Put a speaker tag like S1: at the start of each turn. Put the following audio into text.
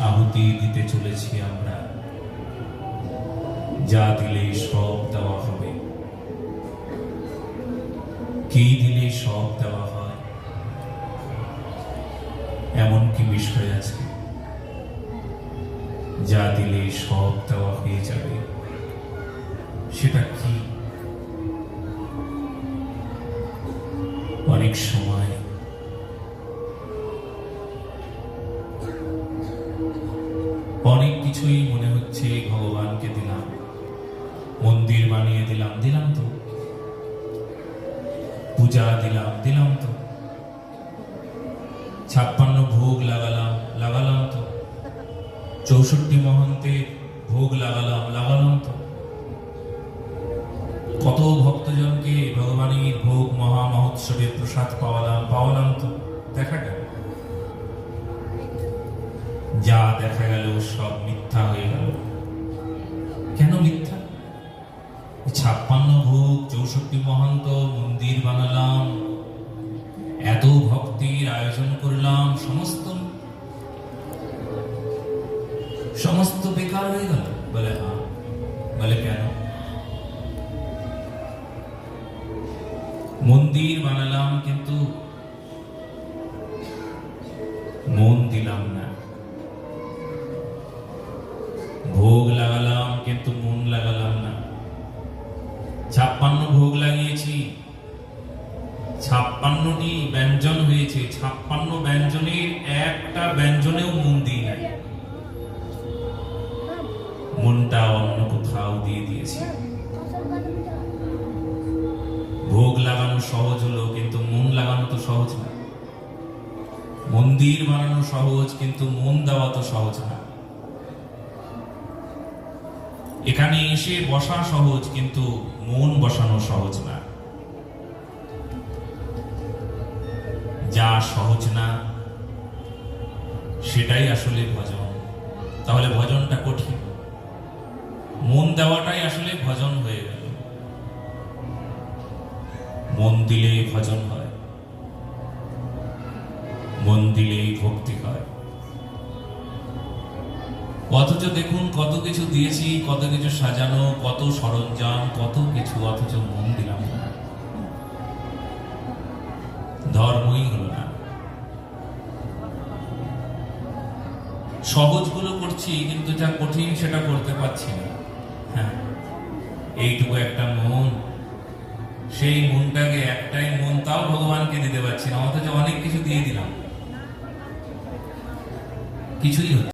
S1: আহুতি দিতে চলেছি আমরা, যা দিলে সব দেওয়া হবে। কি দিলে সব দেওয়া হয়, এমন কি বিষয় আছে যা দিলে সব দেওয়া হয়ে যাবে? সেটা কি? অনেক সময় অনেক কিছুই মনে হচ্ছে ভগবানকে দিলাম, মন্দির বানিয়ে দিলাম, দিলাম তো। পূজা দিলাম, দিলাম তো। 56 ভোগ লাগালাম, লাগালাম তো। 64 মহন্তে ভোগ লাগালাম, লাগালাম তো। কত ভক্তজনকে ভগবানের ভোগ মহা মহোৎসবে প্রসাদ পাওয়ালাম, পাওয়ালাম তো। দেখা গেল যা দেখা গেল সব মিথ্যা হয়ে গেল। কেন মিথ্যা? 56 ভোগ, 64 মহন্ত, মন্দির বানালাম, এত ভক্তির আয়োজন করলাম, সমস্ত বেকার হয়ে গেল। বলে হ্যাঁ। বলে কেন? মন্দির বানালাম কিন্তু মন দিলাম না, ভোগ লাগালাম কিন্তু মন লাগালাম না। 56 ভোগ লাগিয়েছি, 56টি ব্যঞ্জন হয়েছে, 56 ব্যঞ্জনের একটা ব্যঞ্জনেও মন দিই নাই, মনটা অন্য কোথাও দিয়ে দিয়েছি। ভোগ লাগানো সহজ হলো, কিন্তু মন লাগানো তো সহজ না। মন্দির বানানো সহজ, কিন্তু মন দেওয়া তো সহজ না। এখানে এসে বসা সহজ, কিন্তু মন বসানো সহজ না। যা সহজ না সেটাই আসলে ভজন। তাহলে ভজনটা কঠিন, মন দেওয়াটাই আসলে ভজন হয়ে গেল। মন দিলেই ভজন হয়, মন দিলেই ভক্তি হয়। অথচ দেখুন কত কিছু দিয়েছি, কত কিছু সাজানো, কত সরঞ্জাম, কত কিছু, অথচ মন দিলাম না। ধর্মই হলো না। সহজগুলো করছি, কিন্তু যা কঠিন সেটা করতে পারছি না। হ্যাঁ, এইটুকু একটা মন, সেই মনটাকে, একটাই মন, তাও ভগবানকে দিতে পারছি না, অথচ অনেক কিছু দিয়ে দিলাম, কিছুই হচ্ছে